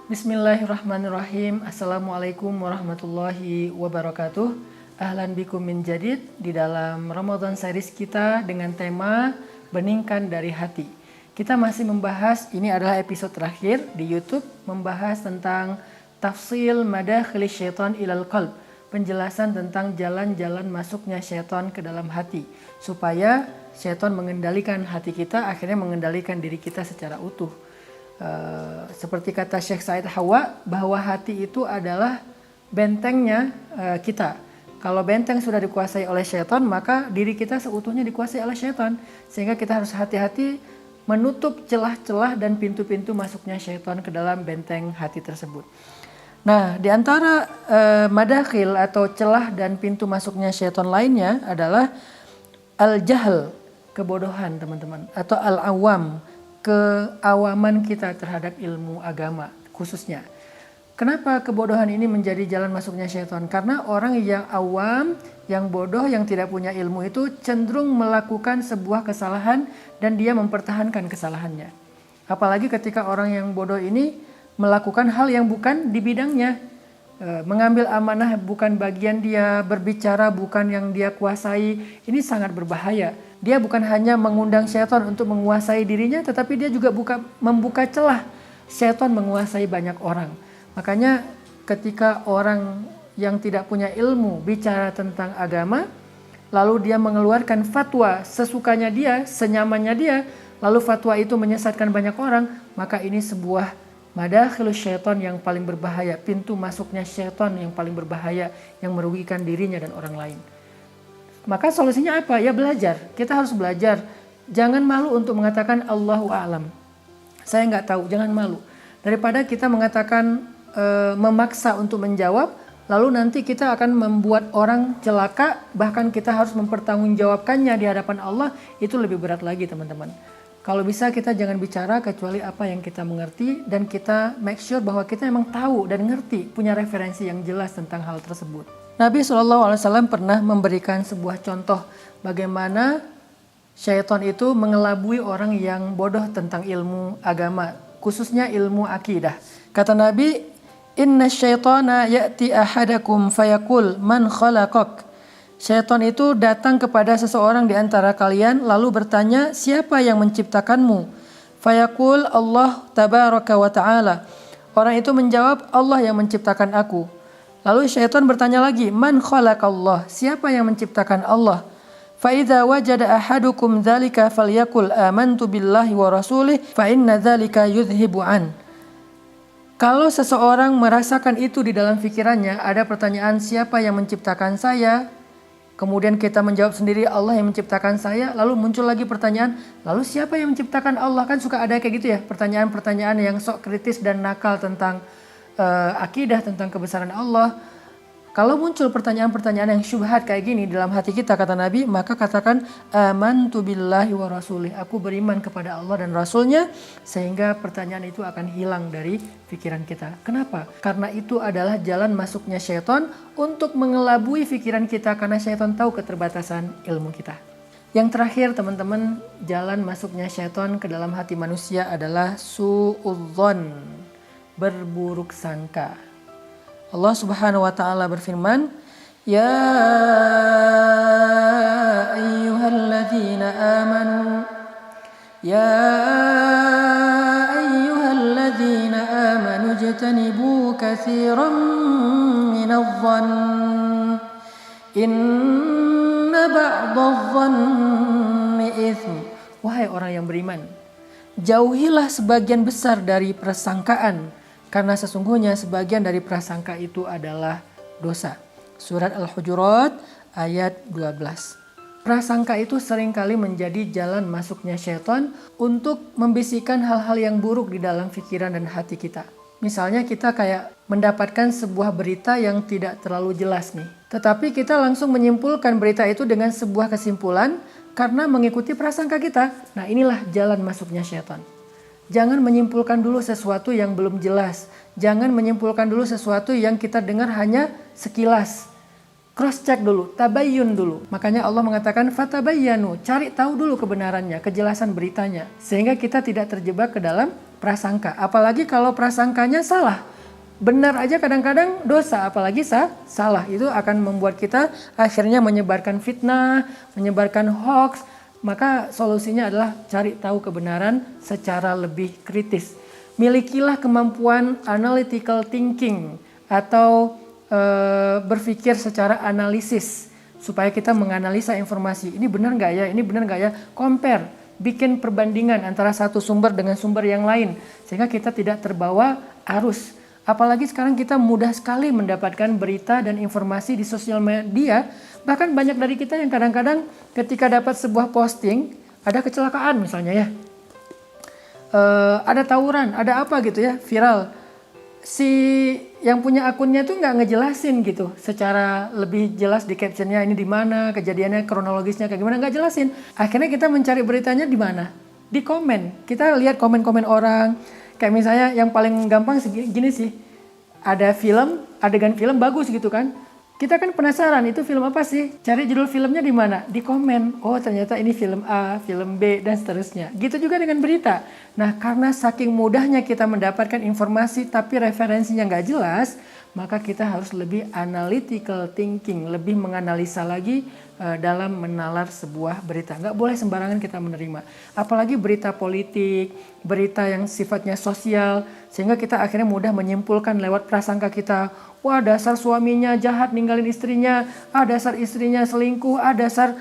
Bismillahirrahmanirrahim. Assalamualaikum warahmatullahi wabarakatuh. Ahlan bikum min jadid di dalam Ramadan series kita dengan tema Beningkan dari Hati. Kita masih membahas, ini adalah episode terakhir di YouTube, membahas tentang tafsil madakhili syaitan ilal qalb, penjelasan tentang jalan-jalan masuknya syaitan ke dalam hati, supaya syaitan mengendalikan hati kita, akhirnya mengendalikan diri kita secara utuh. Seperti kata Syekh Said Hawa, bahwa hati itu adalah bentengnya kita. Kalau benteng sudah dikuasai oleh syaitan, maka diri kita seutuhnya dikuasai oleh syaitan. Sehingga kita harus hati-hati menutup celah-celah dan pintu-pintu masuknya syaitan ke dalam benteng hati tersebut. Nah, di antara madakhil atau celah dan pintu masuknya syaitan lainnya adalah al-jahl, kebodohan teman-teman, atau al-awam, keawaman kita terhadap ilmu agama khususnya. Kenapa kebodohan ini menjadi jalan masuknya syaitan? Karena orang yang awam, yang bodoh, yang tidak punya ilmu itu cenderung melakukan sebuah kesalahan dan dia mempertahankan kesalahannya. Apalagi ketika orang yang bodoh ini melakukan hal yang bukan di bidangnya, mengambil amanah bukan bagian dia, berbicara bukan yang dia kuasai, ini sangat berbahaya. Dia bukan hanya mengundang syaitan untuk menguasai dirinya, tetapi dia juga membuka celah syaitan menguasai banyak orang. Makanya ketika orang yang tidak punya ilmu bicara tentang agama, lalu dia mengeluarkan fatwa sesukanya dia, senyamannya dia, lalu fatwa itu menyesatkan banyak orang, maka ini sebuah madakhilus syaitan yang paling berbahaya, pintu masuknya syaitan yang paling berbahaya, yang merugikan dirinya dan orang lain. Maka solusinya apa? Ya belajar. Kita harus belajar. Jangan malu untuk mengatakan Allahu a'lam. Saya nggak tahu, jangan malu. Daripada kita mengatakan memaksa untuk menjawab, lalu nanti kita akan membuat orang celaka, bahkan kita harus mempertanggungjawabkannya di hadapan Allah, itu lebih berat lagi teman-teman. Kalau bisa kita jangan bicara kecuali apa yang kita mengerti, dan kita make sure bahwa kita memang tahu dan ngerti, punya referensi yang jelas tentang hal tersebut. Nabi SAW pernah memberikan sebuah contoh bagaimana syaitan itu mengelabui orang yang bodoh tentang ilmu agama, khususnya ilmu akidah. Kata Nabi, "Inna syaitana ya'ti ahadakum fayaqul man khalaqak." Syaitan itu datang kepada seseorang di antara kalian lalu bertanya, "Siapa yang menciptakanmu?" Fayaqul, "Allah tabaraka wa ta'ala." Orang itu menjawab, "Allah yang menciptakan aku." Lalu syaitan bertanya lagi, "Man khalaqallah?" Siapa yang menciptakan Allah? Fa idza wajada ahadukum dzalika falyakul amantu billahi wa rasulih fa inna dzalika yudhibu an. Kalau seseorang merasakan itu di dalam pikirannya, ada pertanyaan siapa yang menciptakan saya? Kemudian kita menjawab sendiri Allah yang menciptakan saya. Lalu muncul lagi pertanyaan, lalu siapa yang menciptakan Allah? Kan suka ada kayak gitu ya, pertanyaan-pertanyaan yang sok kritis dan nakal tentang akidah, tentang kebesaran Allah. Kalau muncul pertanyaan-pertanyaan yang syubhat kayak gini dalam hati kita, kata Nabi, maka katakan amantu billahi wa rasulih, aku beriman kepada Allah dan Rasulnya, sehingga pertanyaan itu akan hilang dari pikiran kita. Kenapa? Karena itu adalah jalan masuknya syaitan untuk mengelabui pikiran kita, karena syaitan tahu keterbatasan ilmu kita. Yang terakhir teman-teman, jalan masuknya syaitan ke dalam hati manusia adalah su'udzon, berburuk sangka. Allah Subhanahu wa taala berfirman, "Ya ayyuhalladzina amanu ijtanibu katsiran minadh-dhann inna ba'dadh-dhanni itsm." Wahai orang yang beriman, jauhilah sebagian besar dari persangkaan, karena sesungguhnya sebagian dari prasangka itu adalah dosa. Surat Al-Hujurat ayat 12. Prasangka itu seringkali menjadi jalan masuknya syaitan untuk membisikkan hal-hal yang buruk di dalam pikiran dan hati kita. Misalnya kita kayak mendapatkan sebuah berita yang tidak terlalu jelas nih. Tetapi kita langsung menyimpulkan berita itu dengan sebuah kesimpulan karena mengikuti prasangka kita. Nah, inilah jalan masuknya syaitan. Jangan menyimpulkan dulu sesuatu yang belum jelas. Jangan menyimpulkan dulu sesuatu yang kita dengar hanya sekilas. cross check dulu, tabayyun dulu. Makanya Allah mengatakan fatabayyanu, cari tahu dulu kebenarannya, kejelasan beritanya, sehingga kita tidak terjebak ke dalam prasangka. Apalagi kalau prasangkanya salah. Benar aja kadang-kadang dosa, apalagi salah. Itu akan membuat kita akhirnya menyebarkan fitnah, menyebarkan hoax. Maka solusinya adalah cari tahu kebenaran secara lebih kritis. Milikilah kemampuan analytical thinking atau berpikir secara analisis supaya kita menganalisa informasi. Ini benar nggak ya? Ini benar nggak ya? Compare, bikin perbandingan antara satu sumber dengan sumber yang lain sehingga kita tidak terbawa arus. Apalagi sekarang kita mudah sekali mendapatkan berita dan informasi di sosial media. Bahkan banyak dari kita yang kadang-kadang ketika dapat sebuah posting, ada kecelakaan misalnya ya, ada tawuran, ada apa gitu ya, viral. Si yang punya akunnya tuh nggak ngejelasin gitu secara lebih jelas di captionnya, ini di mana kejadiannya, kronologisnya kayak gimana, nggak jelasin. Akhirnya kita mencari beritanya di mana? Di komen. Kita lihat komen-komen orang. Kayak misalnya yang paling gampang gini sih, ada film, adegan film bagus gitu kan. Kita kan penasaran itu film apa sih? Cari judul filmnya di mana? Di komen. Oh ternyata ini film A, film B, dan seterusnya. Gitu juga dengan berita. Nah karena saking mudahnya kita mendapatkan informasi tapi referensinya nggak jelas, maka kita harus lebih analytical thinking, lebih menganalisa lagi dalam menalar sebuah berita. Nggak boleh sembarangan kita menerima. Apalagi berita politik, berita yang sifatnya sosial, sehingga kita akhirnya mudah menyimpulkan lewat prasangka kita. Wah dasar suaminya jahat ninggalin istrinya, dasar istrinya selingkuh, dasar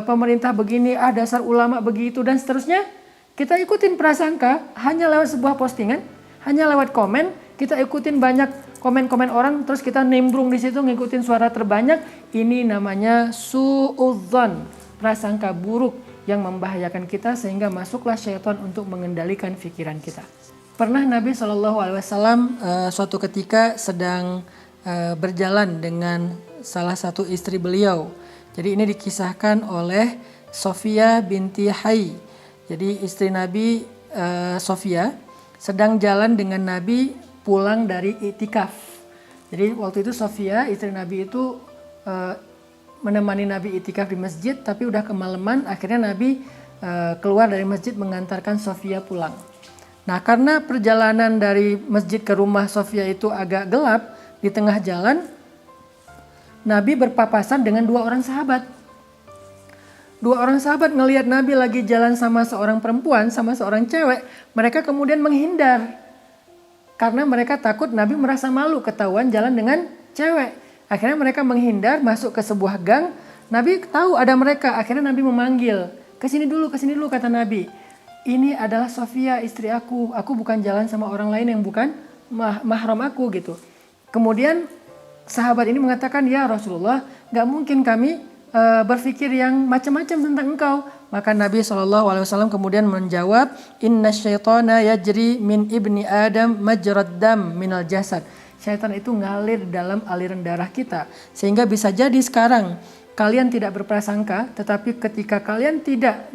pemerintah begini, dasar ulama begitu, dan seterusnya. Kita ikutin prasangka hanya lewat sebuah postingan, hanya lewat komen, kita ikutin banyak komen-komen orang, terus kita nimbrung di situ ngikutin suara terbanyak. Ini namanya suudzon, prasangka buruk yang membahayakan kita sehingga masuklah syaitan untuk mengendalikan pikiran kita. Pernah Nabi SAW suatu ketika sedang berjalan dengan salah satu istri beliau. Jadi ini dikisahkan oleh Sofia binti Hai. Jadi istri Nabi Sofia sedang jalan dengan Nabi pulang dari itikaf. Jadi waktu itu Sofia istri Nabi itu menemani Nabi itikaf di masjid, tapi udah kemalaman. Akhirnya Nabi keluar dari masjid mengantarkan Sofia pulang. Nah karena perjalanan dari masjid ke rumah Sofia itu agak gelap, di tengah jalan Nabi berpapasan dengan dua orang sahabat. Dua orang sahabat ngelihat Nabi lagi jalan sama seorang perempuan, sama seorang cewek. Mereka kemudian menghindar. Karena mereka takut Nabi merasa malu ketahuan jalan dengan cewek. Akhirnya mereka menghindar masuk ke sebuah gang. Nabi tahu ada mereka. Akhirnya Nabi memanggil. Kesini dulu kata Nabi. Ini adalah Sofia istri aku. Aku bukan jalan sama orang lain yang bukan mahram aku gitu. Kemudian sahabat ini mengatakan, ya Rasulullah, gak mungkin kami berpikir yang macam-macam tentang engkau. Maka Nabi SAW kemudian menjawab, inna syaitana yajri min ibni Adam majrad dam minal jasad. Syaitan itu ngalir dalam aliran darah kita. Sehingga bisa jadi sekarang kalian tidak berprasangka, tetapi ketika kalian tidak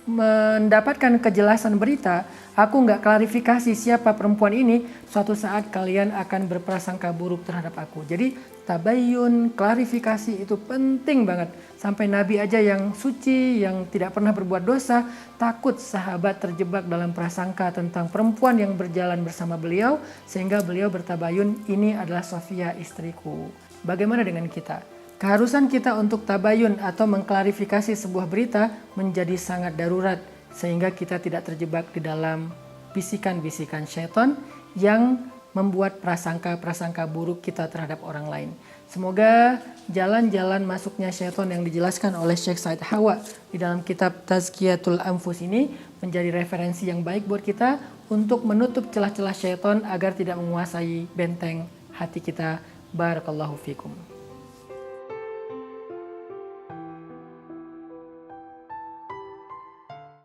mendapatkan kejelasan berita, aku nggak klarifikasi siapa perempuan ini, suatu saat kalian akan berprasangka buruk terhadap aku. Jadi tabayyun, klarifikasi itu penting banget. Sampai Nabi aja yang suci, yang tidak pernah berbuat dosa, takut sahabat terjebak dalam prasangka tentang perempuan yang berjalan bersama beliau, sehingga beliau bertabayun, ini adalah Sofia istriku. Bagaimana dengan kita? Keharusan kita untuk tabayun atau mengklarifikasi sebuah berita menjadi sangat darurat sehingga kita tidak terjebak di dalam bisikan-bisikan syaitan yang membuat prasangka-prasangka buruk kita terhadap orang lain. Semoga jalan-jalan masuknya syaitan yang dijelaskan oleh Syekh Said Hawa di dalam kitab Tazkiyatul Anfus ini menjadi referensi yang baik buat kita untuk menutup celah-celah syaitan agar tidak menguasai benteng hati kita. Barakallahu fikum.